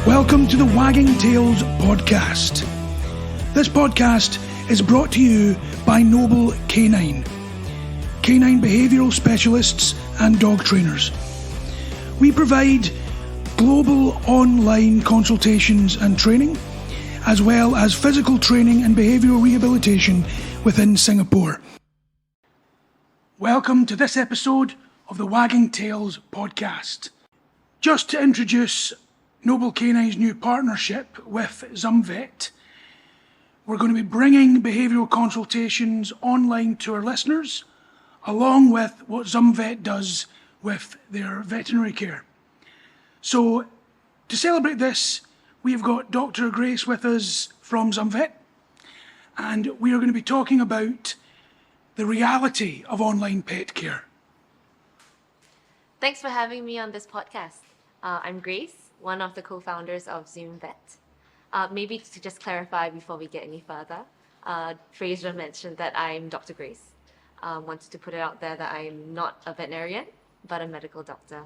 Welcome to the Wagging Tails podcast. This podcast is brought to you by Noble Canine behavioural specialists and dog trainers. We provide global online consultations and training, as well as physical training and behavioural rehabilitation within Singapore. Welcome to this episode of the Wagging Tails podcast. Just to introduce Noble Canine's new partnership with ZumVet, we're going to be bringing behavioural consultations online to our listeners, along with what ZumVet does with their veterinary care. So, to celebrate this, we've got Dr. Grace with us from ZumVet, and we are going to be talking about the reality of online pet care. Thanks for having me on this podcast. I'm Grace, one of the co-founders of ZumVet. Maybe to just clarify before we get any further, Fraser mentioned that I'm Dr. Grace. Wanted to put it out there that I'm not a veterinarian, but a medical doctor.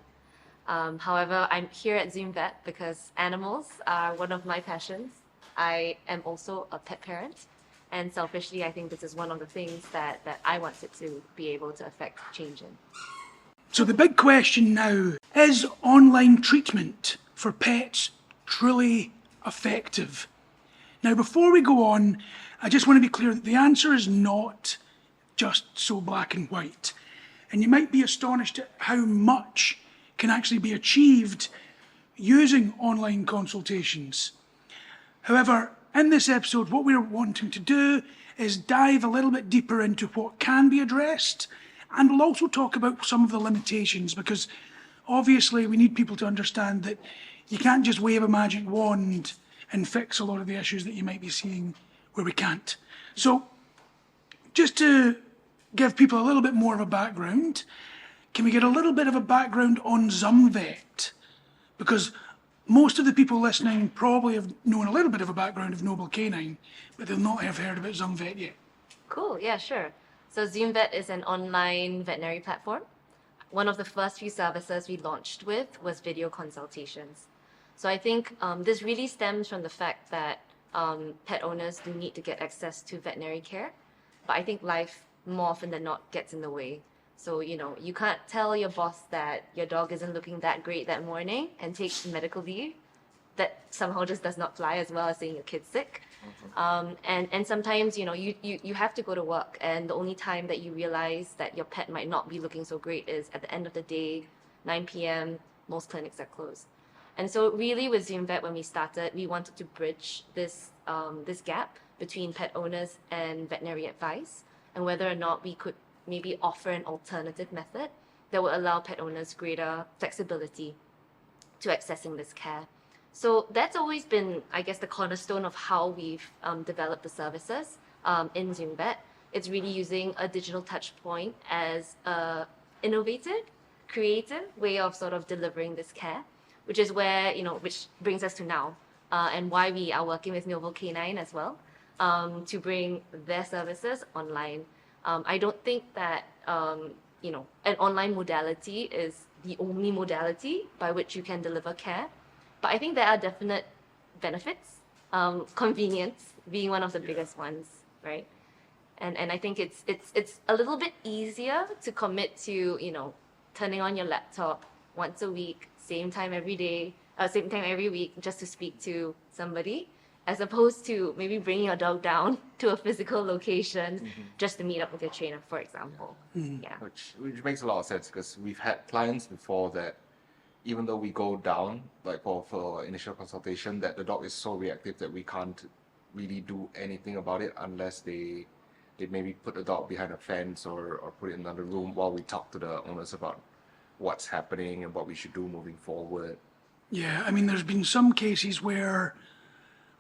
However, I'm here at ZumVet because animals are one of my passions. I am also a pet parent, and selfishly, I think this is one of the things that I wanted to be able to affect change in. So the big question now, is online treatment for pets truly effective? Now, before we go on, I just want to be clear that the answer is not just so black and white. And you might be astonished at how much can actually be achieved using online consultations. However, in this episode, what we're wanting to do is dive a little bit deeper into what can be addressed, and we'll also talk about some of the limitations, because obviously we need people to understand that you can't just wave a magic wand and fix a lot of the issues that you might be seeing where we can't. So, just to give people a little bit more of a background, can we get a little bit of a background on ZumVet? Because most of the people listening probably have known a little bit of a background of Noble Canine, but they'll not have heard about ZumVet yet. Cool, yeah, sure. So ZumVet is an online veterinary platform. One of the first few services we launched with was video consultations. So I think this really stems from the fact that pet owners do need to get access to veterinary care, but I think life more often than not gets in the way. So, you can't tell your boss that your dog isn't looking that great that morning and take medical leave. That somehow just does not fly, as well as saying your kid's sick. And sometimes, you have to go to work, and the only time that you realize that your pet might not be looking so great is at the end of the day, 9 p.m., most clinics are closed. And so really with ZumVet, when we started, we wanted to bridge this gap between pet owners and veterinary advice, and whether or not we could maybe offer an alternative method that would allow pet owners greater flexibility to accessing this care. So that's always been, I guess, the cornerstone of how we've developed the services in ZumVet. It's really using a digital touch point as an innovative, creative way of sort of delivering this care, which is where, which brings us to now, and why we are working with Noble Canine as well, to bring their services online. I don't think that, an online modality is the only modality by which you can deliver care. But I think there are definite benefits, convenience being one of the biggest ones, right? And I think it's a little bit easier to commit to, turning on your laptop once a week, same time every day, same time every week, just to speak to somebody, as opposed to maybe bringing your dog down to a physical location just to meet up with your trainer, for example. Yeah. Which makes a lot of sense, because we've had clients before that even though we go down, like for initial consultation, that the dog is so reactive that we can't really do anything about it unless they maybe put the dog behind a fence or put it in another room while we talk to the owners about what's happening and what we should do moving forward. Yeah, I mean, there's been some cases where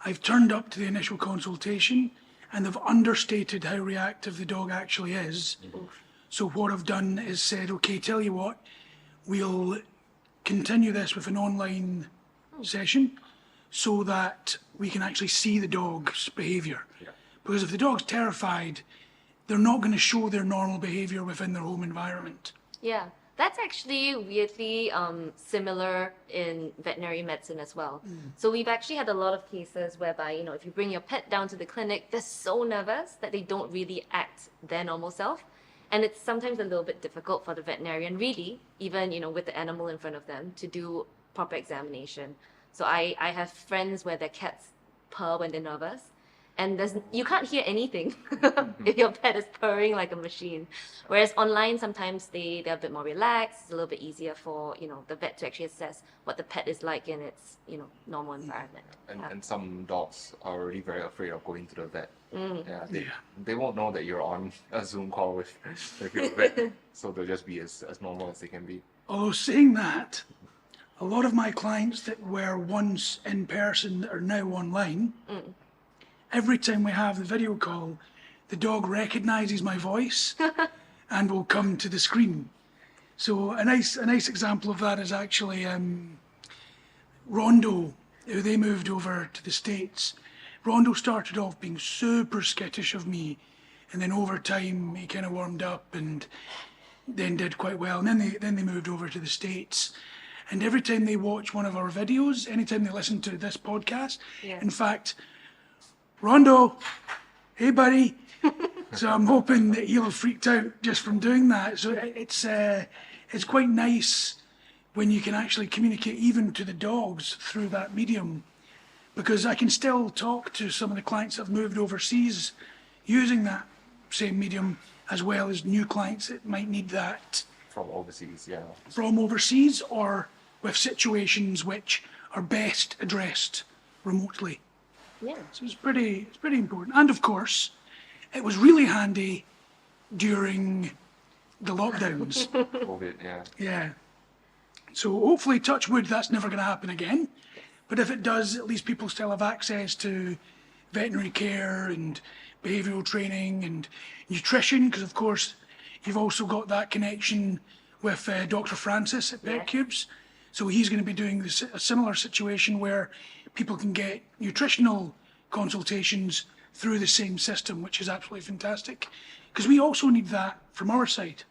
I've turned up to the initial consultation and they've understated how reactive the dog actually is. So what I've done is said, okay, tell you what, we'll continue this with an online session so that we can actually see the dog's behaviour. Yeah. Because if the dog's terrified they're not going to show their normal behaviour within their home environment. Yeah, that's actually weirdly similar in veterinary medicine as well. So we've actually had a lot of cases whereby, you know, if you bring your pet down to the clinic, they're so nervous that they don't really act their normal self. And it's sometimes a little bit difficult for the veterinarian, really, even, you know, with the animal in front of them, to do proper examination. So I have friends where their cats purr when they're nervous, and you can't hear anything if your pet is purring like a machine. Whereas online, sometimes they're a bit more relaxed. It's a little bit easier for, you know, the vet to actually assess what the pet is like in its, you know, normal environment. And some dogs are already very afraid of going to the vet. They won't know that you're on a Zoom call with your vet, so they'll just be as normal as they can be. Although saying that, a lot of my clients that were once in person that are now online, every time we have the video call, the dog recognises my voice and will come to the screen. So a nice example of that is actually Rondo, who they moved over to the States. Rondo started off being super skittish of me, and then over time he kind of warmed up and then did quite well. And then they moved over to the States. And every time they watch one of our videos, anytime they listen to this podcast, in fact, Rondo, hey buddy. So I'm hoping that he'll have freaked out just from doing that. So it's quite nice when you can actually communicate even to the dogs through that medium, because I can still talk to some of the clients that have moved overseas using that same medium, as well as new clients that might need that From overseas, yeah. from overseas, or with situations which are best addressed remotely. Yeah. So it's pretty important. And of course, it was really handy during the lockdowns. COVID, yeah. Yeah. So hopefully, touch wood, that's never going to happen again. But if it does, at least people still have access to veterinary care and behavioural training and nutrition, because of course you've also got that connection with Dr. Francis at Pet Cubes. So he's going to be doing a similar situation where people can get nutritional consultations through the same system, which is absolutely fantastic, because we also need that from our side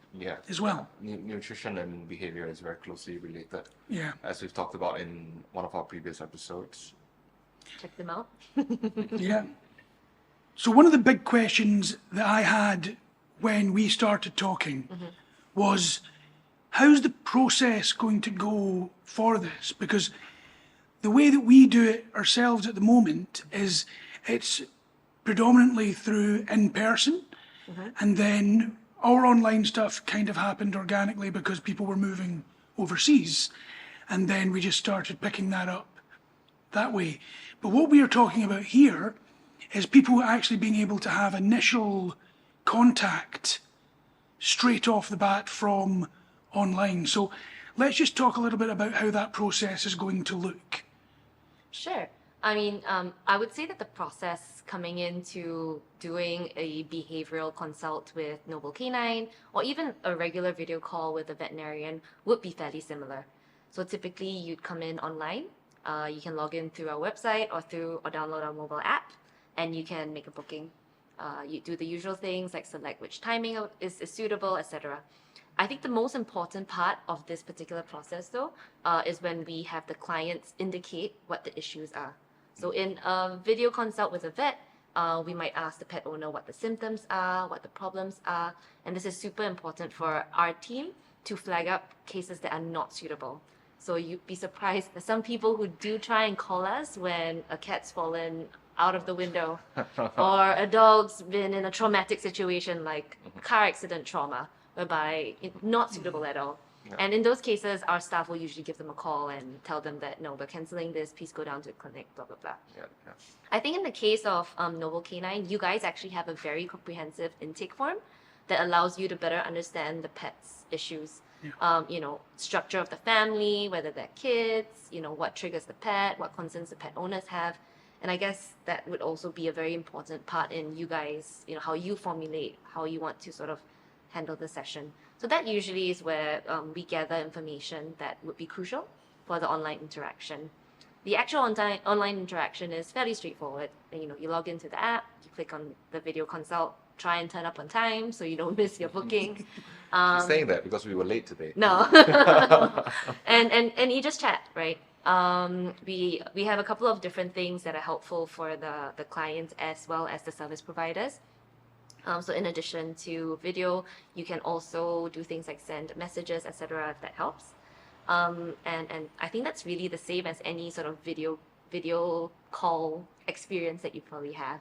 as well. Nutrition and behavior is very closely related. Yeah. As we've talked about in one of our previous episodes. Check them out. Yeah. So one of the big questions that I had when we started talking was, how's the process going to go for this? Because the way that we do it ourselves at the moment is it's predominantly through in person, and then our online stuff kind of happened organically because people were moving overseas, and then we just started picking that up that way. But what we are talking about here is people actually being able to have initial contact straight off the bat from online. So let's just talk a little bit about how that process is going to look. Sure. I mean, I would say that the process coming into doing a behavioral consult with Noble Canine, or even a regular video call with a veterinarian, would be fairly similar. So typically you'd come in online, you can log in through our website or download our mobile app, and you can make a booking. You do the usual things like select which timing is suitable, etc. I think the most important part of this particular process, though, is when we have the clients indicate what the issues are. So in a video consult with a vet, we might ask the pet owner what the symptoms are, what the problems are, and this is super important for our team to flag up cases that are not suitable. So you'd be surprised, there's some people who do try and call us when a cat's fallen out of the window or a dog's been in a traumatic situation like car accident trauma, whereby it's not suitable at all. Yeah. And in those cases, our staff will usually give them a call and tell them that, no, we're cancelling this, please go down to the clinic, blah, blah, blah. Yeah. I think in the case of Noble Canine, you guys actually have a very comprehensive intake form that allows you to better understand the pet's issues. Yeah. Structure of the family, whether they're kids, what triggers the pet, what concerns the pet owners have. And I guess that would also be a very important part in you guys, how you formulate, how you want to sort of handle the session. So that usually is where we gather information that would be crucial for the online interaction. The actual online interaction is fairly straightforward. You log into the app, you click on the video consult try and turn up on time so you don't miss your booking. She's saying that because we were late today. No. and you just chat, right? We have a couple of different things that are helpful for the clients as well as the service providers. So in addition to video, you can also do things like send messages, etc. if that helps. And I think that's really the same as any sort of video call experience that you probably have.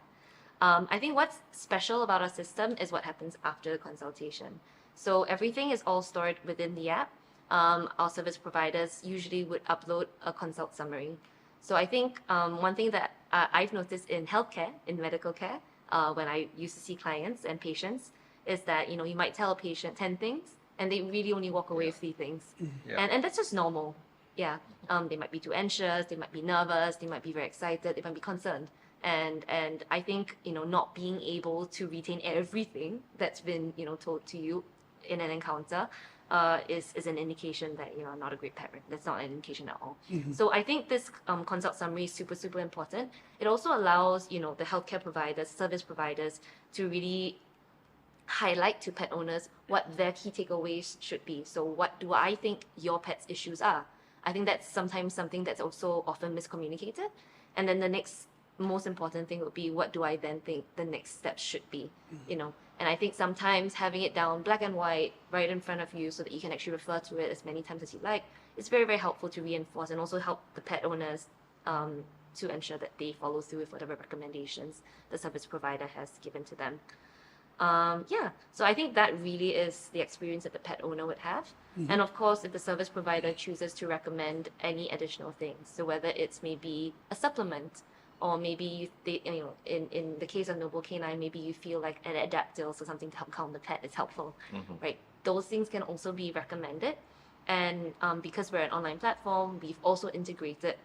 I think what's special about our system is what happens after the consultation. So everything is all stored within the app. Our service providers usually would upload a consult summary. So I think one thing that I've noticed in healthcare, in medical care, when I used to see clients and patients, is that you might tell a patient 10 things and they really only walk away with 3 things. Yeah. And that's just normal. Yeah. They might be too anxious, they might be nervous, they might be very excited, they might be concerned. And I think not being able to retain everything that's been told to you in an encounter is an indication that you're not a great parent. That's not an indication at all. So I think this consult summary is super important. It also allows the healthcare providers, service providers to really highlight to pet owners what their key takeaways should be. So what do I think your pet's issues are? I think that's sometimes something that's also often miscommunicated. And then the next most important thing would be, what do I then think the next steps should be? And I think sometimes having it down black and white right in front of you so that you can actually refer to it as many times as you like is very helpful to reinforce and also help the pet owners to ensure that they follow through with whatever recommendations the service provider has given to them. So I think that really is the experience that the pet owner would have. And of course, if the service provider chooses to recommend any additional things, so whether it's maybe a supplement, or maybe in the case of Noble Canine, maybe you feel like an Adaptil, so something to help calm the pet is helpful, right? Those things can also be recommended. And because we're an online platform, we've also integrated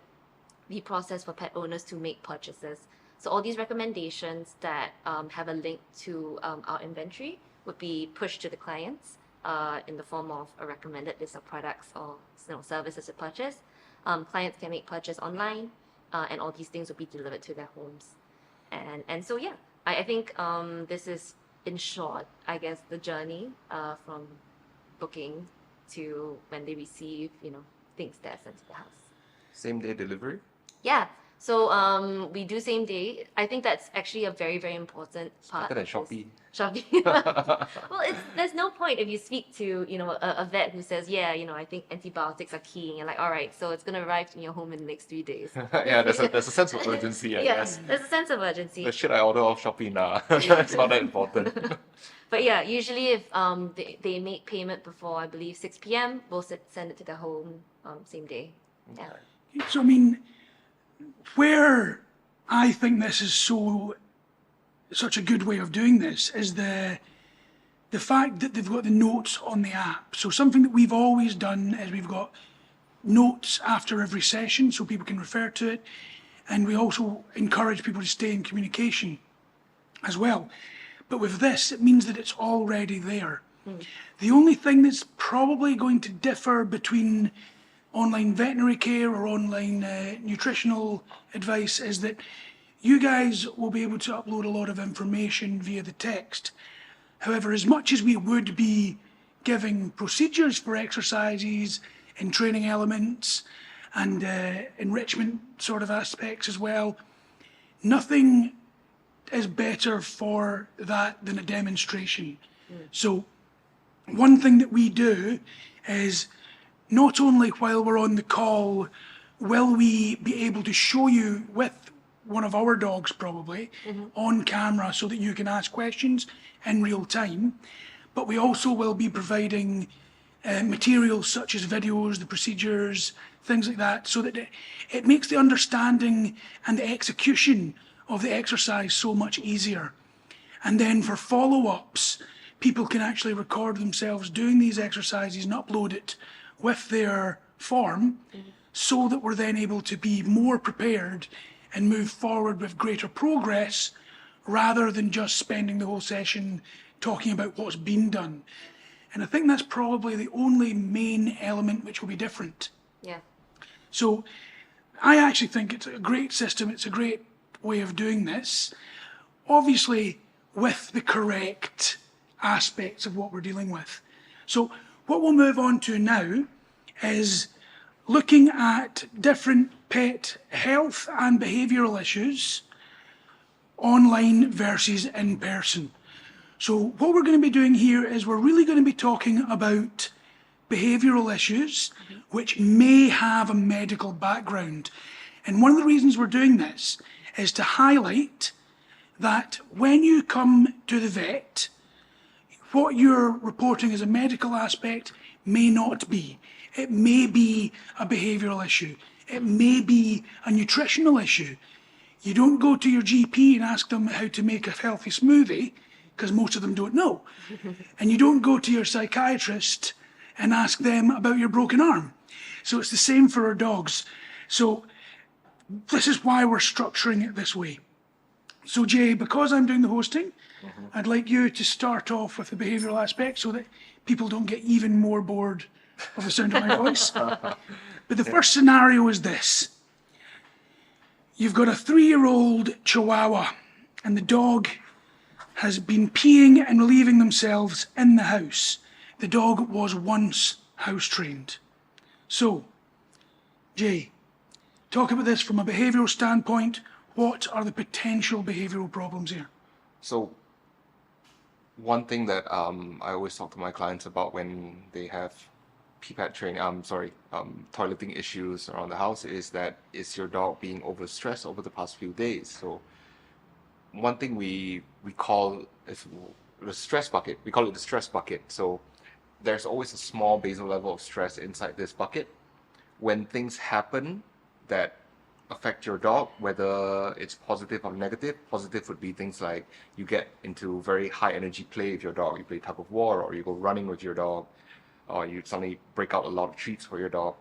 the process for pet owners to make purchases. So all these recommendations that have a link to our inventory would be pushed to the clients in the form of a recommended list of products or services to purchase. Clients can make purchase online, and all these things will be delivered to their homes. And so yeah, I think this is, in short, I guess, the journey from booking to when they receive things that are sent to the house. Same day delivery? Yeah. So we do same day. I think that's actually a very important part. Better than Shopee. Shopee. Well, there's no point if you speak to a vet who says, I think antibiotics are key, and you're like, all right, so it's gonna arrive in your home in the next 3 days. Yeah, there's a sense of urgency, I guess. There's a sense of urgency. The shit I order off Shopee now. It's not that important. But yeah, usually if they make payment before, I believe, 6 p.m., we'll send it to their home same day. Yeah. So I mean, where I think this is such a good way of doing this is the fact that they've got the notes on the app. So something that we've always done is we've got notes after every session so people can refer to it, and we also encourage people to stay in communication as well. But with this, it means that it's already there. The only thing that's probably going to differ between online veterinary care or online nutritional advice is that you guys will be able to upload a lot of information via the text. However, as much as we would be giving procedures for exercises and training elements and enrichment sort of aspects as well, nothing is better for that than a demonstration. So one thing that we do is, not only while we're on the call will we be able to show you with one of our dogs probably on camera so that you can ask questions in real time, but we also will be providing materials such as videos, the procedures, things like that, so that it makes the understanding and the execution of the exercise so much easier. And then for follow-ups, people can actually record themselves doing these exercises and upload it with their form, so that we're then able to be more prepared and move forward with greater progress rather than just spending the whole session talking about what's been done. And I think that's probably the only main element which will be different. Yeah. So I actually think it's a great system, it's a great way of doing this. Obviously, with the correct aspects of what we're dealing with. So what we'll move on to now is looking at different pet health and behavioural issues, online versus in person. So what we're going to be doing here is we're really going to be talking about behavioural issues which may have a medical background. And one of the reasons we're doing this is to highlight that when you come to the vet, what you're reporting as a medical aspect may not be. It may be a behavioural issue. It may be a nutritional issue. You don't go to your GP and ask them how to make a healthy smoothie, because most of them don't know. And you don't go to your psychiatrist and ask them about your broken arm. So it's the same for our dogs. So this is why we're structuring it this way. So Jay, because I'm doing the hosting, I'd like you to start off with the behavioural aspect so that people don't get even more bored of the sound of my voice. But the first scenario is this. You've got a 3-year-old Chihuahua and the dog has been peeing and relieving themselves in the house. The dog was once house trained. So, Jay, talk about this from a behavioural standpoint. What are the potential behavioural problems here? So one thing that I always talk to my clients about when they have PPAT training, toileting issues around the house is that is your dog being overstressed over the past few days? So one thing we call is the stress bucket. We call it the stress bucket. So there's always a small basal level of stress inside this bucket. When things happen that affect your dog, whether it's positive or negative. Positive would be things like you get into very high energy play with your dog. You play tug of war, or you go running with your dog, or you suddenly break out a lot of treats for your dog.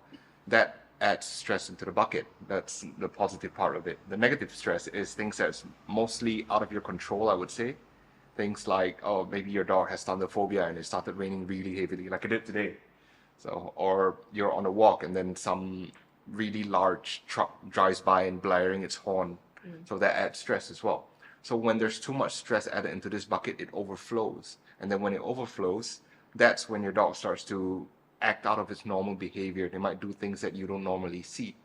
That adds stress into the bucket. That's the positive part of it. The negative stress is things that's mostly out of your control, I would say. Things like, oh, maybe your dog has thunderphobia and it started raining really heavily, like it did today. So, or you're on a walk and then some really large truck drives by and blaring its horn. So that adds stress as well. So when there's too much stress added into this bucket, it overflows. And then when it overflows, that's when your dog starts to act out of its normal behavior. They might do things that you don't normally see.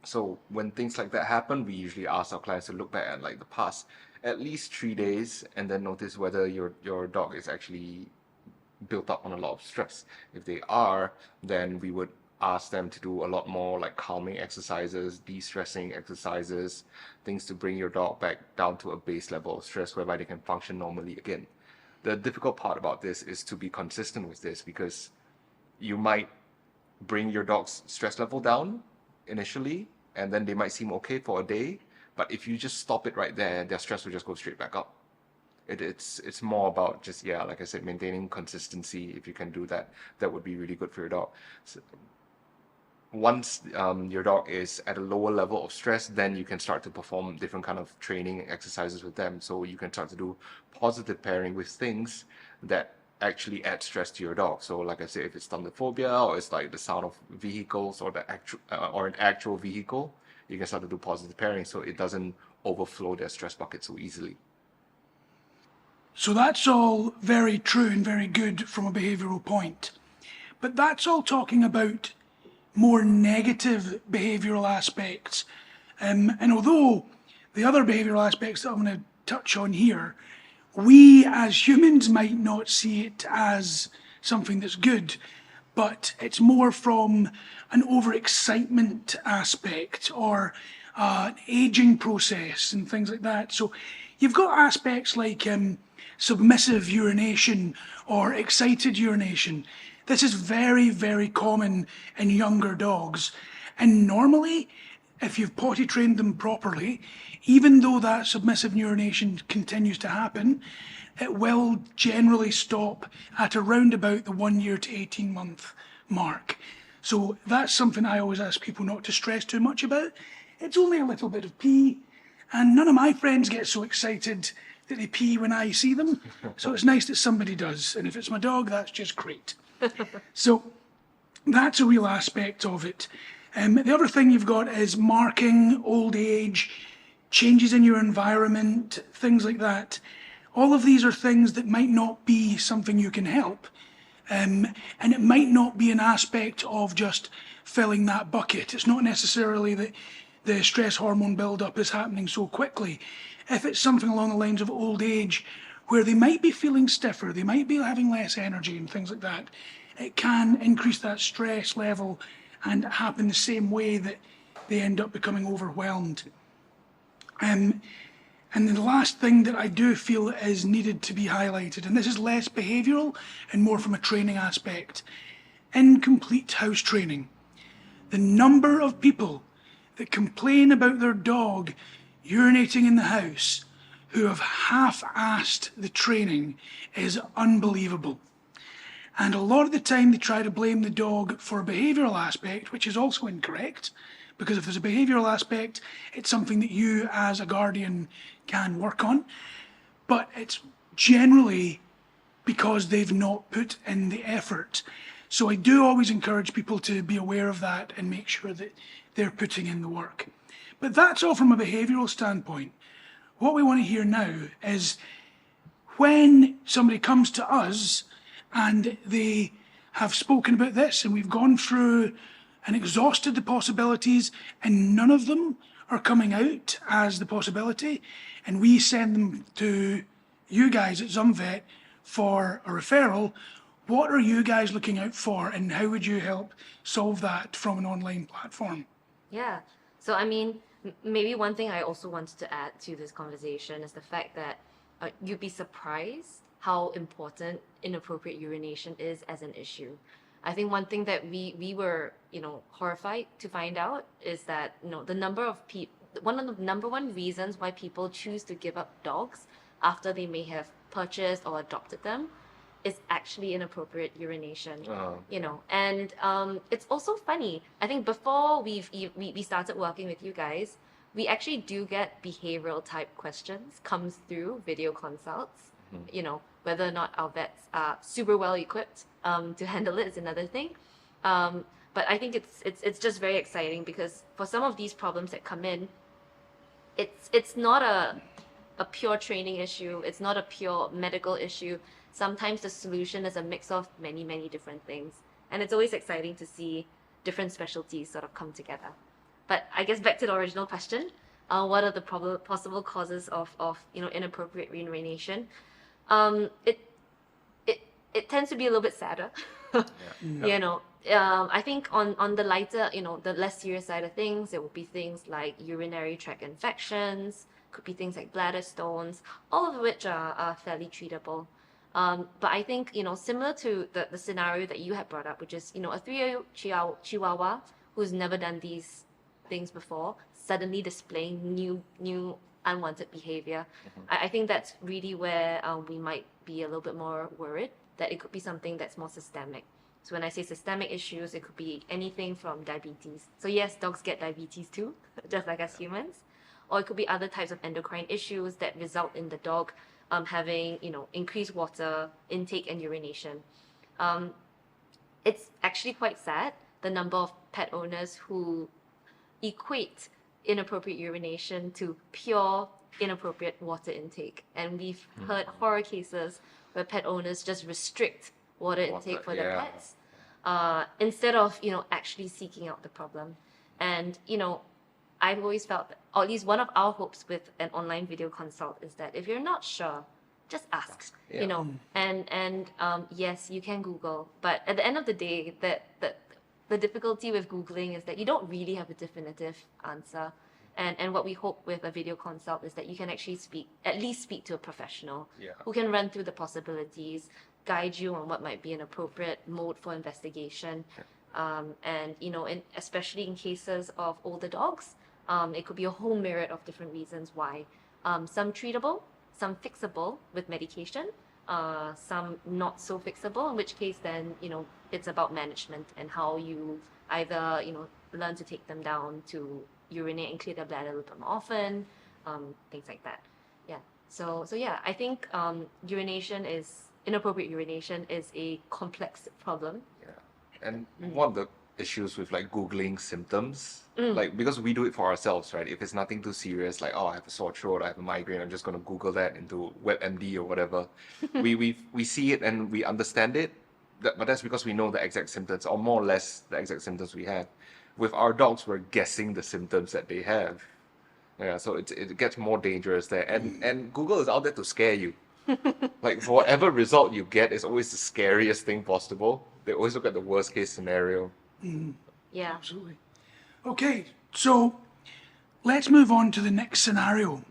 So when things like that happen, we usually ask our clients to look back at like the past at least 3 days and then notice whether your dog is actually built up on a lot of stress. If they are, then we would ask them to do a lot more like calming exercises, de-stressing exercises, things to bring your dog back down to a base level of stress whereby they can function normally again. The difficult part about this is to be consistent with this, because you might bring your dog's stress level down initially and then they might seem okay for a day, but if you just stop it right there, their stress will just go straight back up. It's more about just, yeah, like I said, maintaining consistency. If you can do that, that would be really good for your dog. So, once your dog is at a lower level of stress, then you can start to perform different kind of training exercises with them. So you can start to do positive pairing with things that actually add stress to your dog. So like I said, if it's thunderphobia or it's like the sound of vehicles or the actual or an actual vehicle, you can start to do positive pairing so it doesn't overflow their stress bucket so easily. So that's all very true and very good from a behavioural point. But that's all talking about more negative behavioural aspects. And although the other behavioural aspects that I'm going to touch on here, we as humans might not see it as something that's good, but it's more from an overexcitement aspect or an aging process and things like that. So you've got aspects like submissive urination or excited urination. This is very, very common in younger dogs. And normally, if you've potty trained them properly, even though that submissive urination continues to happen, it will generally stop at around about the 1 year to 18 month mark. So that's something I always ask people not to stress too much about. It's only a little bit of pee, and none of my friends get so excited that they pee when I see them. So it's nice that somebody does. And if it's my dog, that's just great. So that's a real aspect of it. The other thing you've got is marking, old age, changes in your environment, things like that. All of these are things that might not be something you can help. And it might not be an aspect of just filling that bucket. It's not necessarily that the stress hormone buildup is happening so quickly. If it's something along the lines of old age, where they might be feeling stiffer, they might be having less energy and things like that, it can increase that stress level and happen the same way that they end up becoming overwhelmed. And then the last thing that I do feel is needed to be highlighted, and this is less behavioural and more from a training aspect, incomplete house training. The number of people that complain about their dog urinating in the house who have half-assed the training is unbelievable. And a lot of the time they try to blame the dog for a behavioural aspect, which is also incorrect, because if there's a behavioural aspect, it's something that you as a guardian can work on. But it's generally because they've not put in the effort. So I do always encourage people to be aware of that and make sure that they're putting in the work. But that's all from a behavioural standpoint. What we want to hear now is when somebody comes to us and they have spoken about this and we've gone through and exhausted the possibilities and none of them are coming out as the possibility, and we send them to you guys at ZumVet for a referral, what are you guys looking out for and how would you help solve that from an online platform? Yeah. So, I mean, maybe one thing I also wanted to add to this conversation is the fact that you'd be surprised how important inappropriate urination is as an issue. I think one thing that we were, horrified to find out is that, the number of one of the number one reasons why people choose to give up dogs after they may have purchased or adopted them is actually inappropriate urination. And it's also funny. I think before we started working with you guys, we actually do get behavioral type questions comes through video consults. Whether or not our vets are super well equipped to handle it is another thing. But I think it's just very exciting because for some of these problems that come in, it's not a pure training issue. It's not a pure medical issue. Sometimes the solution is a mix of many, many different things. And it's always exciting to see different specialties sort of come together. But I guess back to the original question, what are the possible causes of inappropriate urination? It tends to be a little bit sadder. I think on the lighter, the less serious side of things, it would be things like urinary tract infections, could be things like bladder stones, all of which are fairly treatable. But I think, similar to the scenario that you had brought up, which is, a 3-year-old Chihuahua who's never done these things before, suddenly displaying new unwanted behavior. I think that's really where we might be a little bit more worried that it could be something that's more systemic. So when I say systemic issues, it could be anything from diabetes. So yes, dogs get diabetes too, just like us humans. Or it could be other types of endocrine issues that result in the dog having, increased water intake and urination. It's actually quite sad, the number of pet owners who equate inappropriate urination to pure inappropriate water intake. And we've heard horror cases where pet owners just restrict water intake for their pets instead of, actually seeking out the problem. And, I've always felt that, or at least one of our hopes with an online video consult is that if you're not sure, just ask, and yes, you can Google, but at the end of the day, the difficulty with Googling is that you don't really have a definitive answer. And what we hope with a video consult is that you can actually at least speak to a professional who can run through the possibilities, guide you on what might be an appropriate mode for investigation. And, especially in cases of older dogs, it could be a whole myriad of different reasons why. Some treatable, some fixable with medication, some not so fixable, in which case then, it's about management and how you either, learn to take them down to urinate and clear their bladder a little bit more often, things like that. Yeah. So yeah, I think inappropriate urination is a complex problem. Yeah. And one of the issues with like Googling symptoms. Like, because we do it for ourselves, right? If it's nothing too serious, like, oh, I have a sore throat, I have a migraine, I'm just going to Google that into WebMD or whatever. we see it and we understand it, but that's because we know the exact symptoms, or more or less the exact symptoms we have. With our dogs, we're guessing the symptoms that they have. Yeah, so it gets more dangerous there. And Google is out there to scare you. Like, for whatever result you get, is always the scariest thing possible. They always look at the worst case scenario. Yeah. Absolutely. Okay, so let's move on to the next scenario.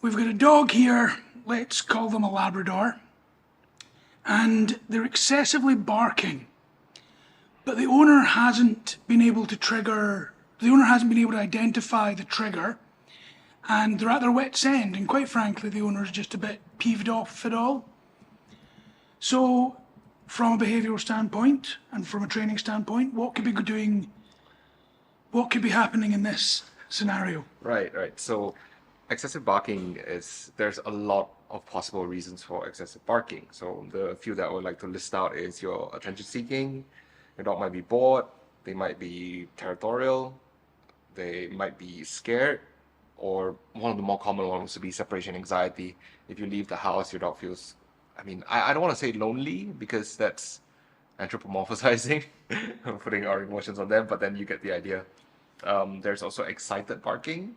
We've got a dog here, let's call them a Labrador, and they're excessively barking, but the owner hasn't been able to identify the trigger, and they're at their wit's end, and quite frankly, the owner's just a bit peeved off it all. So, from a behavioural standpoint and from a training standpoint, what could be happening in this scenario? Right. So, excessive barking there's a lot of possible reasons for excessive barking. So, the few that I would like to list out is your attention seeking, your dog might be bored, they might be territorial, they might be scared, or one of the more common ones would be separation anxiety. If you leave the house, your dog feels, I don't want to say lonely because that's anthropomorphizing, putting our emotions on them, but then you get the idea. There's also excited barking,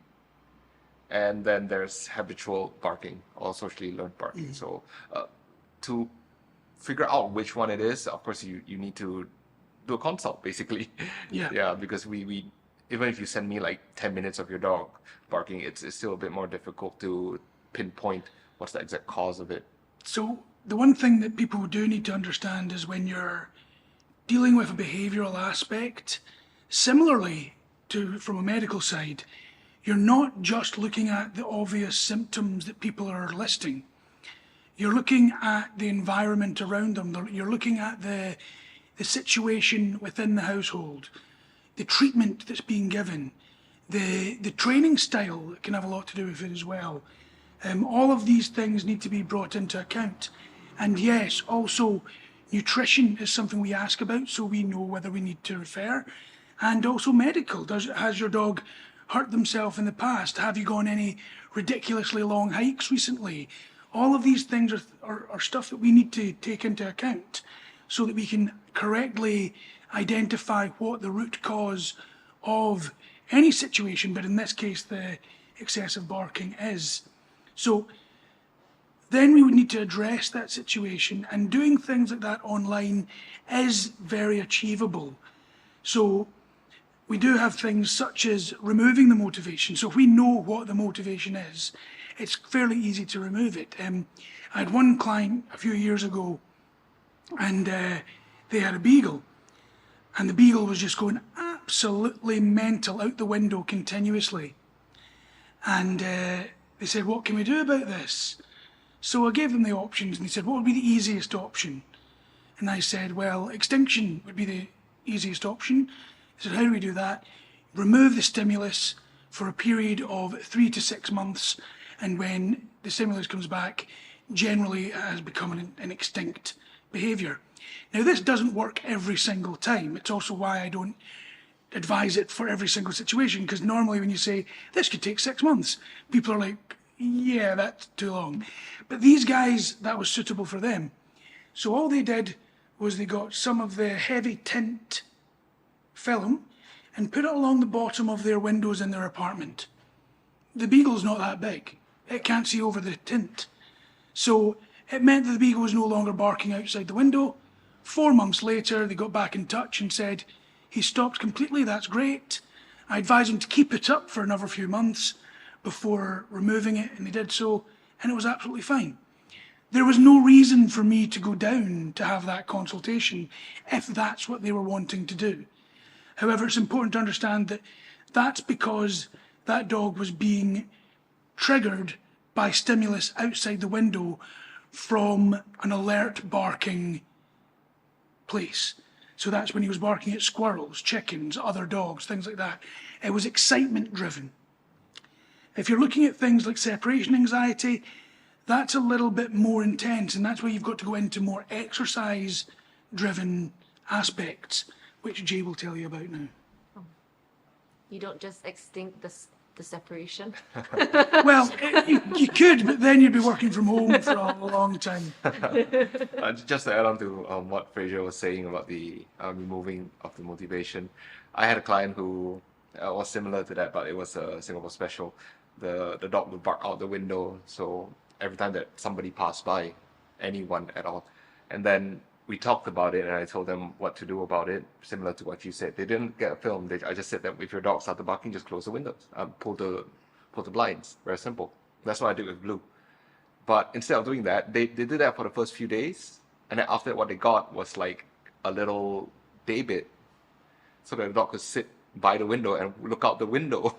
and then there's habitual barking or socially learned barking. So to figure out which one it is, of course, you need to do a consult, basically. Yeah, because we even if you send me like 10 minutes of your dog barking, it's still a bit more difficult to pinpoint what's the exact cause of it. So the one thing that people do need to understand is when you're dealing with a behavioural aspect, similarly to from a medical side, you're not just looking at the obvious symptoms that people are listing. You're looking at the environment around them. You're looking at the situation within the household, the treatment that's being given, the training style can have a lot to do with it as well. All of these things need to be brought into account. And yes, also nutrition is something we ask about, so we know whether we need to refer. And also medical. Has your dog hurt themselves in the past? Have you gone any ridiculously long hikes recently? All of these things are stuff that we need to take into account so that we can correctly identify what the root cause of any situation, but in this case the excessive barking is. So then we would need to address that situation, and doing things like that online is very achievable. So we do have things such as removing the motivation. So if we know what the motivation is, it's fairly easy to remove it. I had one client a few years ago, and they had a beagle, and the beagle was just going absolutely mental out the window continuously. And they said, what can we do about this? So I gave them the options, and they said, what would be the easiest option? And I said, well, extinction would be the easiest option. I said, how do we do that? Remove the stimulus for a period of 3 to 6 months, and when the stimulus comes back, generally it has become an extinct behaviour. Now, this doesn't work every single time. It's also why I don't advise it for every single situation, because normally when you say, this could take 6 months, people are like, yeah, that's too long. But these guys, that was suitable for them. So all they did was they got some of the heavy tint film and put it along the bottom of their windows in their apartment. The beagle's not that big. It can't see over the tint. So it meant that the beagle was no longer barking outside the window. 4 months later, they got back in touch and said, he stopped completely, that's great. I advised him to keep it up for another few months before removing it, and they did so, and it was absolutely fine. There was no reason for me to go down to have that consultation if that's what they were wanting to do. However, it's important to understand that that's because that dog was being triggered by stimulus outside the window from an alert barking place. So that's when he was barking at squirrels, chickens, other dogs, things like that. It was excitement driven. If you're looking at things like separation anxiety, that's a little bit more intense, and that's where you've got to go into more exercise driven aspects, which Jay will tell you about now. You don't just extinct the separation. Well, you could, but then you'd be working from home for a long time. Just to add on to what Fraser was saying about the removing of the motivation, I had a client who was similar to that, but it was a Singapore special. The dog would bark out the window, so every time that somebody passed by, anyone at all, and then we talked about it, and I told them what to do about it, similar to what you said. They didn't get a film. I just said that if your dog started barking, just close the windows, pull the blinds. Very simple. That's what I did with Blue. But instead of doing that, they did that for the first few days, and then after that, what they got was like a little day bed, so that the dog could sit by the window and look out the window.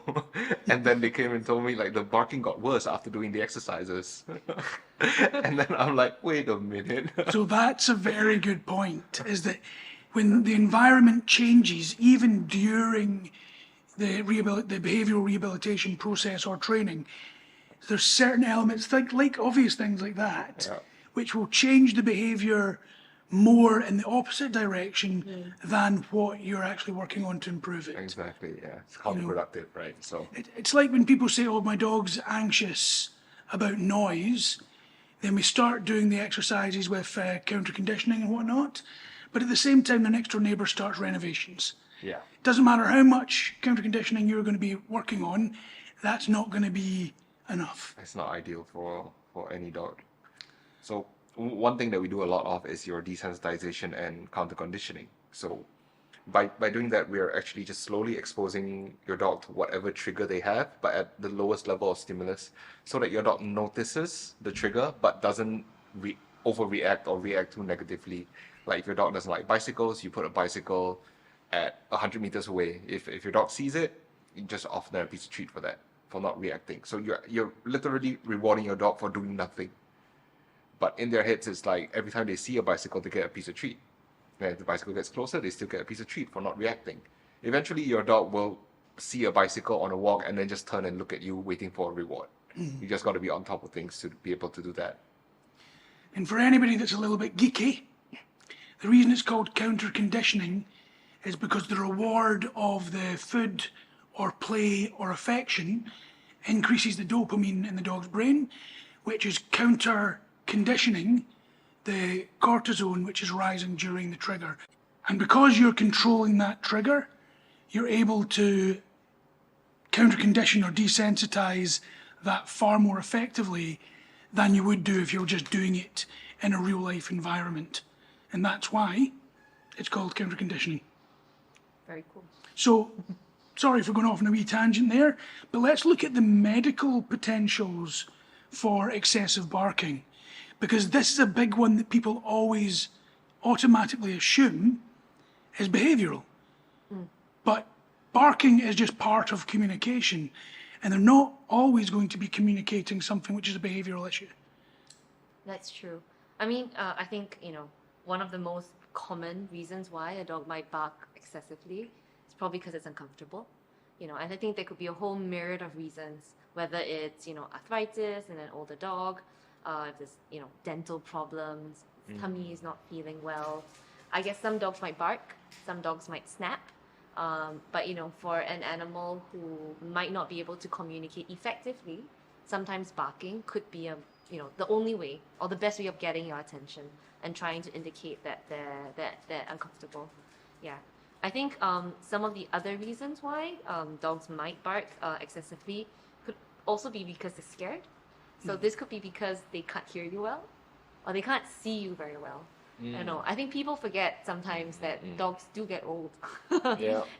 And then they came and told me like the barking got worse after doing the exercises. And then I'm like, wait a minute. So that's a very good point, is that when the environment changes, even during the behavioural rehabilitation process or training, there's certain elements, like obvious things like that, which will change the behaviour more in the opposite direction than what you're actually working on to improve it. Exactly, yeah. It's counterproductive, right? So It's like when people say, oh, my dog's anxious about noise, then we start doing the exercises with counter conditioning and whatnot, but at the same time the next door neighbour starts renovations. yeah. Doesn't matter how much counter conditioning you're going to be working on, that's not going to be enough. It's not ideal for any dog. So one thing that we do a lot of is your desensitization and counter conditioning. So by doing that, we are actually just slowly exposing your dog to whatever trigger they have, but at the lowest level of stimulus, so that your dog notices the trigger but doesn't overreact or react too negatively. Like if your dog doesn't like bicycles, you put a bicycle at 100 meters away. If your dog sees it, you just offer them a piece of treat for that, for not reacting. So you're literally rewarding your dog for doing nothing. But in their heads, it's like every time they see a bicycle, they get a piece of treat. And if the bicycle gets closer, they still get a piece of treat for not reacting. Eventually, your dog will see a bicycle on a walk and then just turn and look at you, waiting for a reward. You just got to be on top of things to be able to do that. And for anybody that's a little bit geeky, the reason it's called counter conditioning is because the reward of the food or play or affection increases the dopamine in the dog's brain, which is counter conditioning the cortisone, which is rising during the trigger. And because you're controlling that trigger, you're able to counter condition or desensitize that far more effectively than you would do if you were just doing it in a real life environment. And that's why it's called counter conditioning. Very cool. So, sorry for going off on a wee tangent there, but let's look at the medical potentials for excessive barking, because this is a big one that people always automatically assume is behavioural. But barking is just part of communication, and they're not always going to be communicating something which is a behavioural issue. That's true. I mean, I think, one of the most common reasons why a dog might bark excessively is probably because it's uncomfortable. And I think there could be a whole myriad of reasons, whether it's, arthritis in an older dog, if there's, dental problems, tummy is not feeling well. I guess some dogs might bark, some dogs might snap. But, for an animal who might not be able to communicate effectively, sometimes barking could be the only way or the best way of getting your attention and trying to indicate that they're uncomfortable. Yeah. I think some of the other reasons why dogs might bark excessively could also be because they're scared. So this could be because they can't hear you well or they can't see you very well. I don't know. I think people forget sometimes that dogs do get old.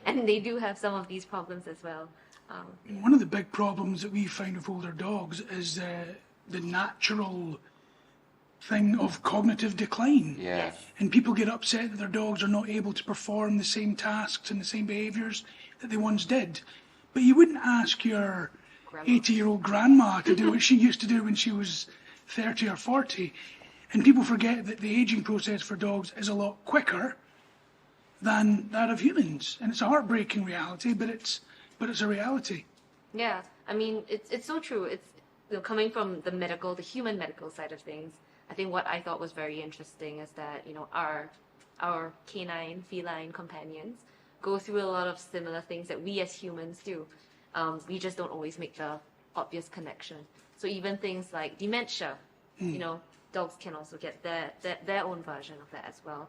And they do have some of these problems as well. One of the big problems that we find with older dogs is the natural thing of cognitive decline. Yeah. And people get upset that their dogs are not able to perform the same tasks and the same behaviours that they once did. But you wouldn't ask your 80-year-old grandma to do what she used to do when she was 30 or 40. And people forget that the aging process for dogs is a lot quicker than that of humans. And it's a heartbreaking reality, but it's a reality. Yeah, I mean, it's so true. It's coming from the human medical side of things. I think what I thought was very interesting is that our our canine, feline companions go through a lot of similar things that we as humans do. We just don't always make the obvious connection. So even things like dementia, you know, dogs can also get their own version of that as well.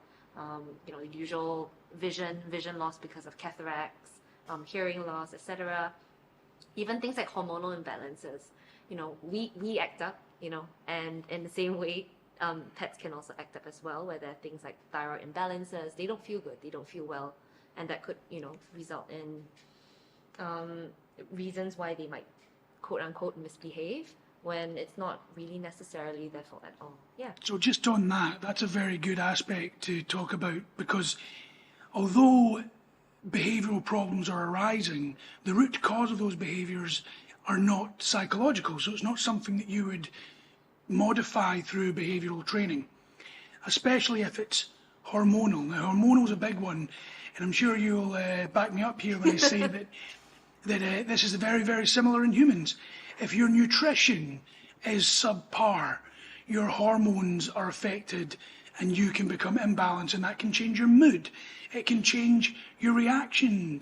You know, the usual vision loss because of cataracts, hearing loss, etc. Even things like hormonal imbalances. You know, we act up, you know, and in the same way, pets can also act up as well, where there are things like thyroid imbalances. They don't feel good, they don't feel well, and that could, you know, result in reasons why they might quote unquote misbehave when it's not really necessarily their fault at all. Yeah. So just on that, that's a very good aspect to talk about, because although behavioural problems are arising, the root cause of those behaviours are not psychological, so it's not something that you would modify through behavioural training, especially if it's hormonal. Now, hormonal is a big one, and I'm sure you'll back me up here when I say that this is very, very similar in humans. If your nutrition is subpar, your hormones are affected and you can become imbalanced, and that can change your mood. It can change your reaction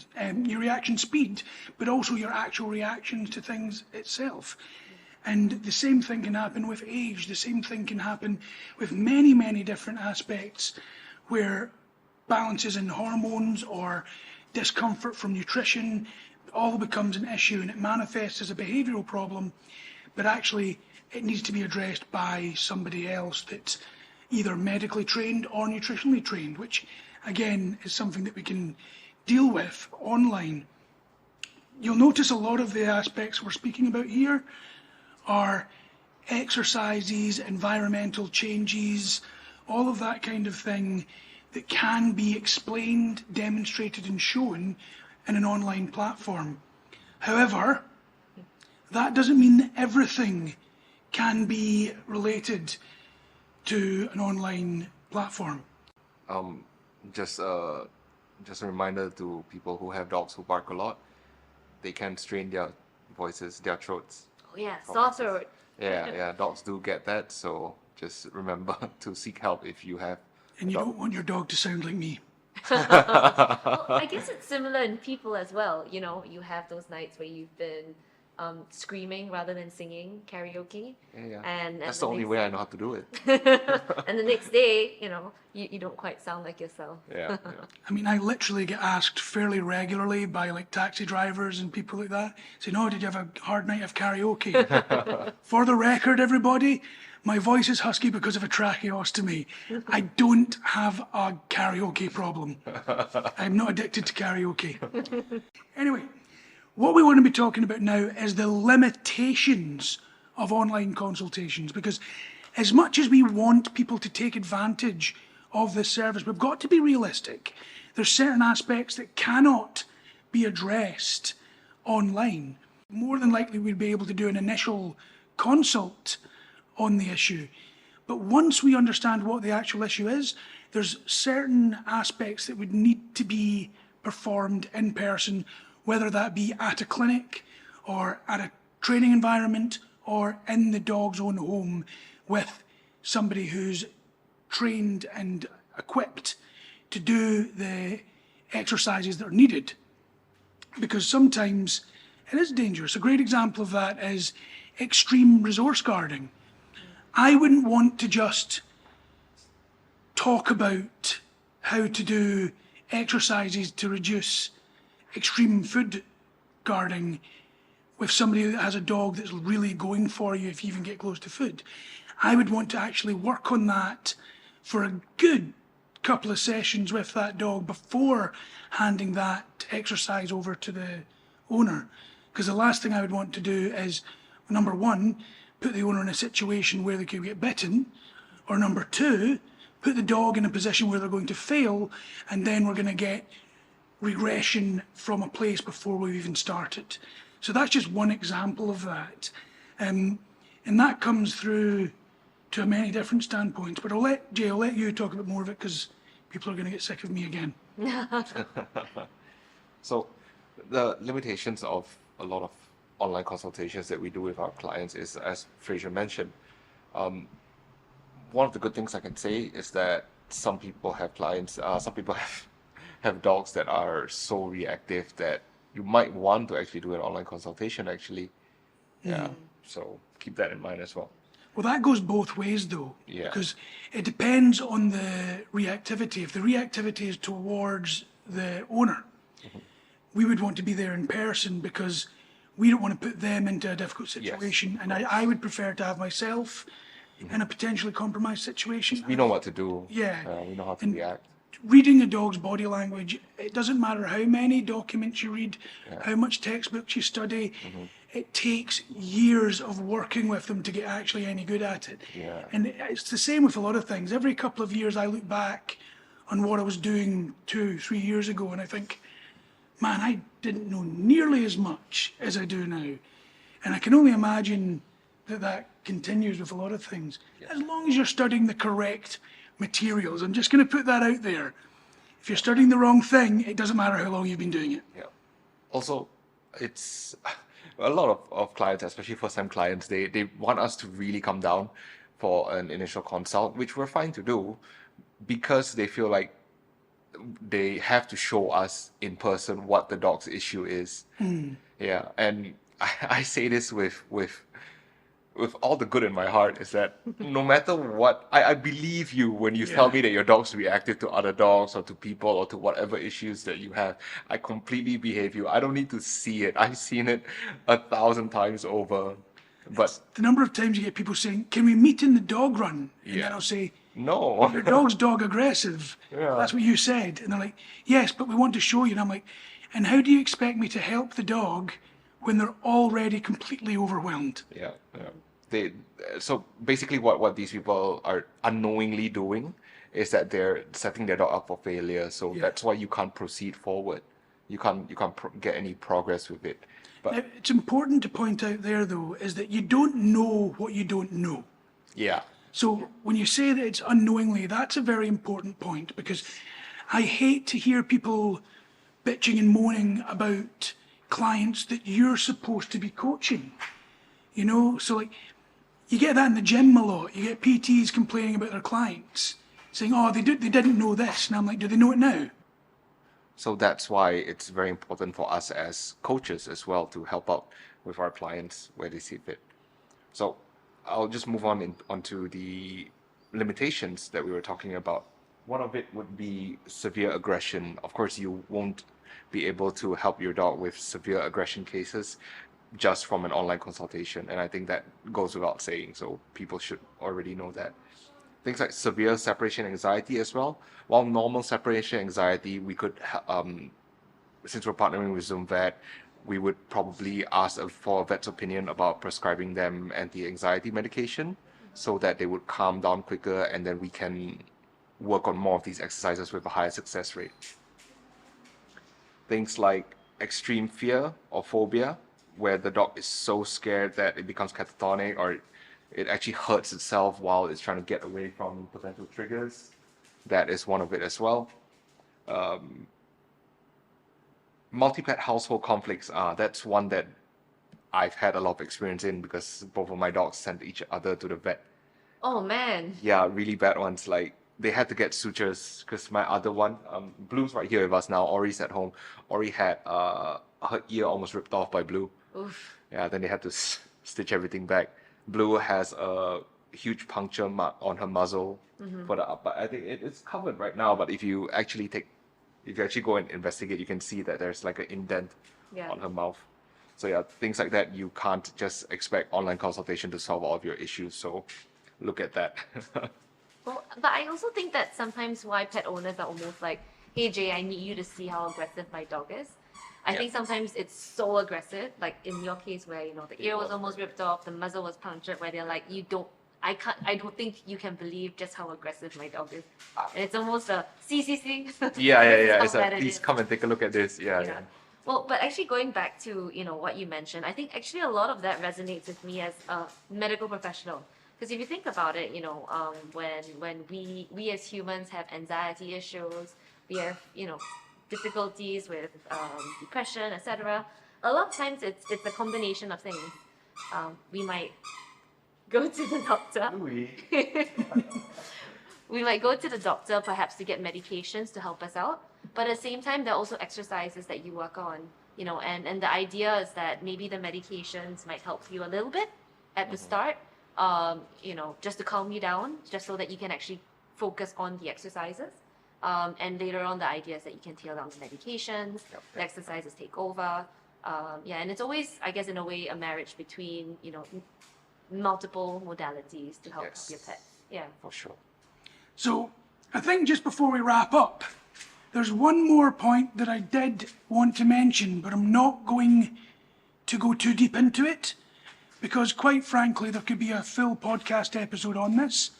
speed, but also your actual reactions to things itself. And the same thing can happen with age. The same thing can happen with many, many different aspects where balances in hormones or discomfort from nutrition all becomes an issue, and it manifests as a behavioural problem, but actually it needs to be addressed by somebody else that's either medically trained or nutritionally trained, which again is something that we can deal with online. You'll notice a lot of the aspects we're speaking about here are exercises, environmental changes, all of that kind of thing that can be explained, demonstrated and shown in an online platform. However, that doesn't mean that everything can be related to an online platform. Just a reminder to people who have dogs who bark a lot, they can strain their voices, their throats. Oh yeah, sore throat. Yeah, dogs do get that, so just remember to seek help if you have. And you don't want your dog to sound like me. Well, I guess it's similar in people as well. You know, you have those nights where you've been screaming rather than singing karaoke. Yeah. And That's the the only next- way I know how to do it. And the next day, you know, you don't quite sound like yourself. Yeah. I mean, I literally get asked fairly regularly by like taxi drivers and people like that, saying, "Oh, did you have a hard night of karaoke?" For the record, everybody, my voice is husky because of a tracheostomy. I don't have a karaoke problem. I'm not addicted to karaoke. Anyway, what we want to be talking about now is the limitations of online consultations, because as much as we want people to take advantage of this service, we've got to be realistic. There's certain aspects that cannot be addressed online. More than likely, we'd be able to do an initial consult on the issue. But once we understand what the actual issue is, there's certain aspects that would need to be performed in person, whether that be at a clinic or at a training environment or in the dog's own home with somebody who's trained and equipped to do the exercises that are needed. Because sometimes it is dangerous. A great example of that is extreme resource guarding. I wouldn't want to just talk about how to do exercises to reduce extreme food guarding with somebody that has a dog that's really going for you if you even get close to food. I would want to actually work on that for a good couple of sessions with that dog before handing that exercise over to the owner. Because the last thing I would want to do is, number one, put the owner in a situation where they could get bitten, or number two, put the dog in a position where they're going to fail, and then we're going to get regression from a place before we've even started. So that's just one example of that. And that comes through to many different standpoints. But I'll let you talk a bit more of it, because people are going to get sick of me again. So the limitations of a lot of online consultations that we do with our clients is, as Fraser mentioned, one of the good things I can say is that some people have clients, some people have dogs that are so reactive that you might want to actually do an online consultation actually. Yeah. So keep that in mind as well. Well, that goes both ways though, Yeah. because it depends on the reactivity. If the reactivity is towards the owner, we would want to be there in person because we don't want to put them into a difficult situation. And I would prefer to have myself in a potentially compromised situation. We know what to do. Yeah. We know how to And react. reading a dog's body language, it doesn't matter how many documents you read, how much textbooks you study, it takes years of working with them to get actually any good at it. Yeah. And it's the same with a lot of things. Every couple of years I look back on what I was doing 2-3 years ago and I think, man, I didn't know nearly as much as I do now. And I can only imagine that that continues with a lot of things. As long as you're studying the correct materials, I'm just going to put that out there. If you're studying the wrong thing, it doesn't matter how long you've been doing it. Yeah. Also, it's a lot of clients, especially first-time clients, they want us to really come down for an initial consult, which we're fine to do because they feel like they have to show us in person what the dog's issue is. Yeah, and I say this with all the good in my heart is that no matter what, I believe you when you tell me that your dog's reactive to other dogs or to people or to whatever issues that you have. I completely believe you. I don't need to see it. I've seen it 1,000 times over. But the number of times you get people saying, can we meet in the dog run? And then I'll say, no. Your dog's dog aggressive. That's what you said. And they're like, yes, but we want to show you. And I'm like, and how do you expect me to help the dog when they're already completely overwhelmed? Yeah. So basically what these people are unknowingly doing is that they're setting their dog up for failure. So that's why you can't proceed forward. You can't get any progress with it. But now, it's important to point out there, though, is that you don't know what you don't know. Yeah. So when you say that it's unknowingly, that's a very important point because I hate to hear people bitching and moaning about clients that you're supposed to be coaching. You know, so like you get that in the gym a lot. You get PTs complaining about their clients, saying, "Oh, they didn't know this," and I'm like, "Do they know it now?" So that's why it's very important for us as coaches as well to help out with our clients where they see fit. So I'll just move on onto the limitations that we were talking about. One of it would be severe aggression. Of course, you won't be able to help your dog with severe aggression cases just from an online consultation. And I think that goes without saying. So people should already know that. Things like severe separation anxiety as well. While normal separation anxiety, we could, since we're partnering with ZumVet, we would probably ask for a vet's opinion about prescribing them anti-anxiety medication so that they would calm down quicker and then we can work on more of these exercises with a higher success rate. Things like extreme fear or phobia, where the dog is so scared that it becomes catatonic or it actually hurts itself while it's trying to get away from potential triggers. That is one of it as well. Multi-pet household conflicts, that's one that I've had a lot of experience in because both of my dogs sent each other to the vet. Oh man. Yeah, really bad ones. Like they had to get sutures because my other one, Blue's right here with us now. Ori's at home. Ori had her ear almost ripped off by Blue. Oof. Yeah, then they had to stitch everything back. Blue has a huge puncture mark on her muzzle for the but I think it's covered right now. But if you actually go and investigate, you can see that there's like an indent on her mouth. So yeah, things like that, you can't just expect online consultation to solve all of your issues. So look at that. Well, but I also think that sometimes why pet owners are almost like, hey Jay, I need you to see how aggressive my dog is. I think sometimes it's so aggressive, like in your case where, you know, the ear was almost ripped off, the muzzle was punctured, where they're like, I don't think you can believe just how aggressive my dog is. And it's almost a, see. Yeah. It's a, please come and take a look at this. Yeah. Well, but actually going back to, you know, what you mentioned, I think actually a lot of that resonates with me as a medical professional. Because if you think about it, you know, when we as humans have anxiety issues, we have, you know, difficulties with depression, etc. A lot of times it's a combination of things. We might go to the doctor. we might go to the doctor perhaps to get medications to help us out, but at the same time, there are also exercises that you work on, and the idea is that maybe the medications might help you a little bit at the start, just to calm you down, just so that you can actually focus on the exercises. And later on, the idea is that you can tail down the medications, the exercises take over. And it's always, I guess, in a way, a marriage between, multiple modalities to help your pet. Yeah. For sure. So I think just before we wrap up, there's one more point that I did want to mention, but I'm not going to go too deep into it because, quite frankly, there could be a full podcast episode on this,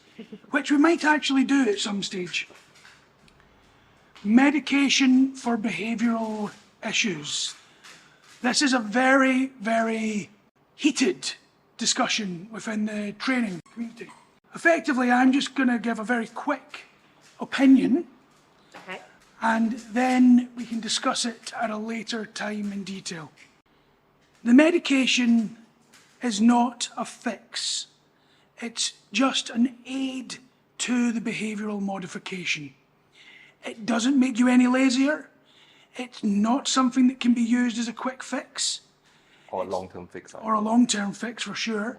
which we might actually do at some stage. Medication for behavioural issues. This is a very, very heated discussion within the training community. Effectively, I'm just going to give a very quick opinion, Okay. and then we can discuss it at a later time in detail. The medication is not a fix. It's just an aid to the behavioural modification. It doesn't make you any lazier. It's not something that can be used as a quick fix. Or a long-term fix. Or a long-term fix for sure.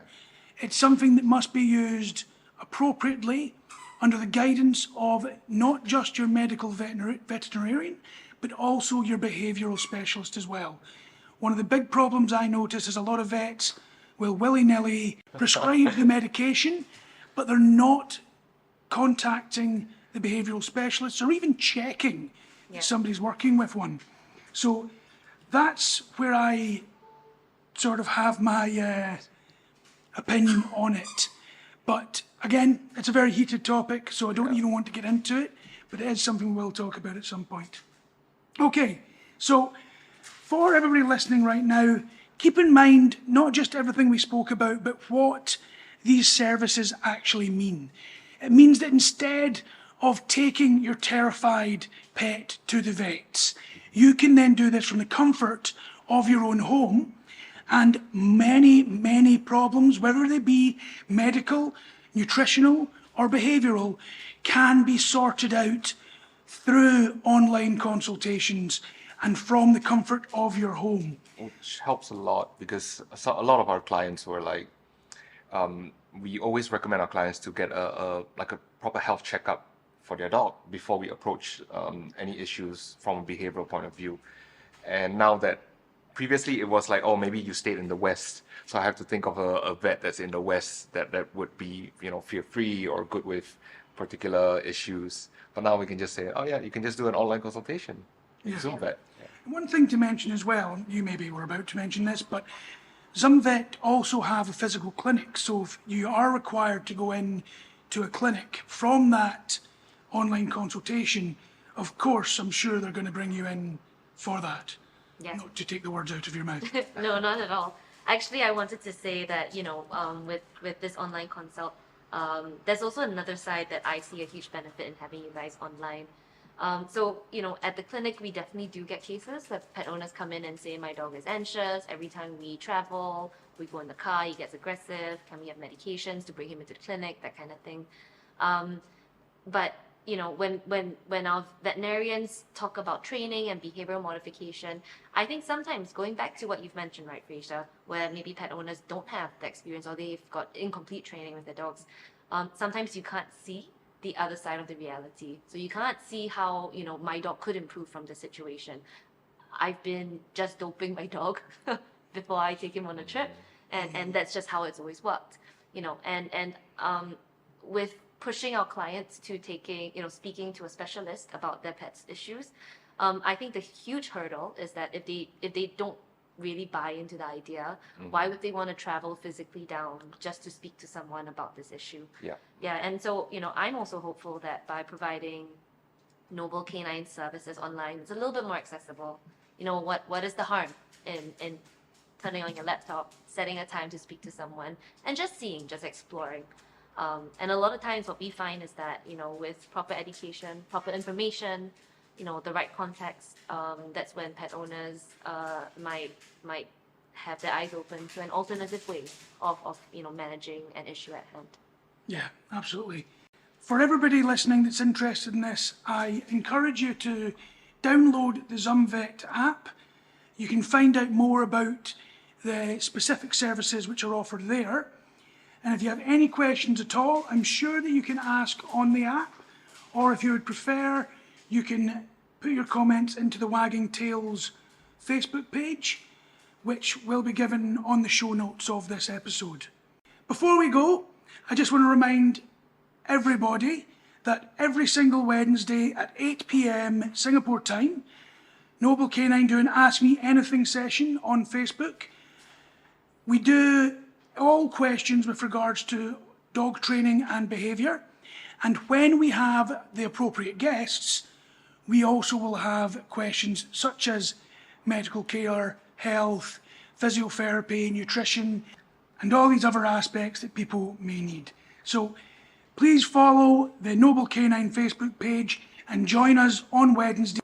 It's something that must be used appropriately under the guidance of not just your medical veterinarian, but also your behavioural specialist as well. One of the big problems I notice is a lot of vets will willy-nilly prescribe the medication, but they're not contacting the behavioural specialists or even checking if somebody's working with one. So that's where I sort of have my opinion on it. But again, it's a very heated topic, so I don't even want to get into it, but it is something we'll talk about at some point. Okay, so for everybody listening right now, keep in mind not just everything we spoke about, but what these services actually mean. It means that instead of taking your terrified pet to the vets, you can then do this from the comfort of your own home, and many, many problems, whether they be medical, nutritional, or behavioural, can be sorted out through online consultations and from the comfort of your home. Which helps a lot because a lot of our clients were like, we always recommend our clients to get a proper health checkup for their dog before we approach any issues from a behavioral point of view. And now that previously it was like, oh, maybe you stayed in the West, so I have to think of a vet that's in the West that would be, fear-free or good with particular issues. But now we can just say, oh yeah, you can just do an online consultation. ZumVet. One thing to mention as well, you maybe were about to mention this, but ZumVet also have a physical clinic. So if you are required to go in to a clinic from that online consultation, of course, I'm sure they're going to bring you in for that. Yes. Not to take the words out of your mouth. No, not at all. Actually, I wanted to say that, with this online consult, there's also another side that I see a huge benefit in having you guys online. So, at the clinic, we definitely do get cases that pet owners come in and say, my dog is anxious. Every time we travel, we go in the car, he gets aggressive. Can we have medications to bring him into the clinic? That kind of thing. But when our veterinarians talk about training and behavioral modification, I think sometimes going back to what you've mentioned, right, Felicia, where maybe pet owners don't have the experience or they've got incomplete training with their dogs, sometimes you can't see the other side of the reality. So you can't see how, my dog could improve from the situation. I've been just doping my dog before I take him on a trip, and that's just how it's always worked, with pushing our clients to speaking to a specialist about their pet's issues. I think the huge hurdle is that if they don't really buy into the idea, why would they want to travel physically down just to speak to someone about this issue? Yeah, and so, I'm also hopeful that by providing Noble Canine services online, it's a little bit more accessible. What is the harm in turning on your laptop, setting a time to speak to someone, and just exploring? And a lot of times what we find is that, with proper education, proper information, the right context, that's when pet owners might have their eyes open to an alternative way of managing an issue at hand. Yeah, absolutely. For everybody listening that's interested in this, I encourage you to download the ZumVet app. You can find out more about the specific services which are offered there. And if you have any questions at all, I'm sure that you can ask on the app, or if you would prefer, you can put your comments into the Wagging Tails Facebook page, which will be given on the show notes of this episode. Before we go, I just want to remind everybody that every single Wednesday at 8 p.m. Singapore time, Noble Canine do an Ask Me Anything session on Facebook. We do all questions with regards to dog training and behaviour, and when we have the appropriate guests, we also will have questions such as medical care, health, physiotherapy, nutrition, and all these other aspects that people may need. So please follow the Noble Canine Facebook page and join us on Wednesday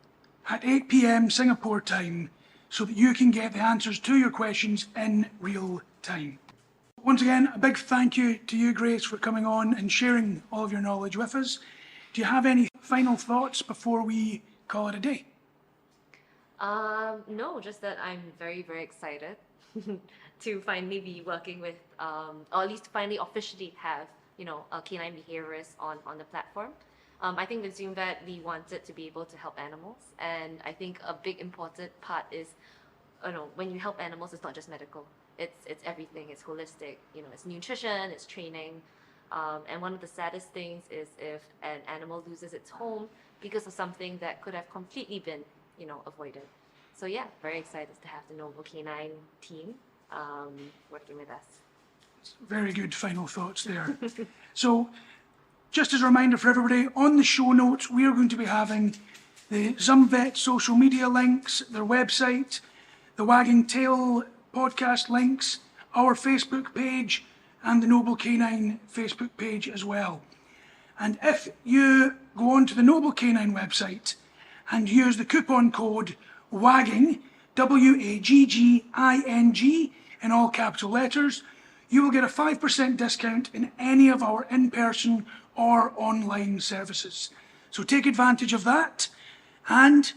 at 8 p.m. Singapore time so that you can get the answers to your questions in real time. Once again, a big thank you to you, Grace, for coming on and sharing all of your knowledge with us. Do you have any final thoughts before we call it a day? No, just that I'm very, very excited to finally be working with, or at least finally officially have, a canine behaviorist on the platform. I think with ZumVet, we wanted to be able to help animals. And I think a big important part is, when you help animals, it's not just medical. It's everything. It's holistic. It's nutrition, it's training. And one of the saddest things is if an animal loses its home because of something that could have completely been, avoided. So yeah, very excited to have the Noble Canine team working with us. Very good final thoughts there. So, just as a reminder for everybody, on the show notes, we are going to be having the ZumVet social media links, their website, the Wagging Tail podcast links, our Facebook page, and the Noble Canine Facebook page as well. And if you go onto the Noble Canine website and use the coupon code WAGGING, WAGGING, in all capital letters, you will get a 5% discount in any of our in-person or online services. So take advantage of that, and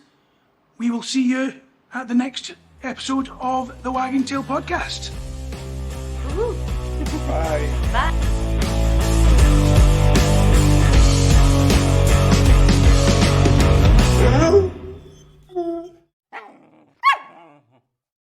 we will see you at the next episode of the Wagging Tail podcast. Woohoo! Bye. Bye.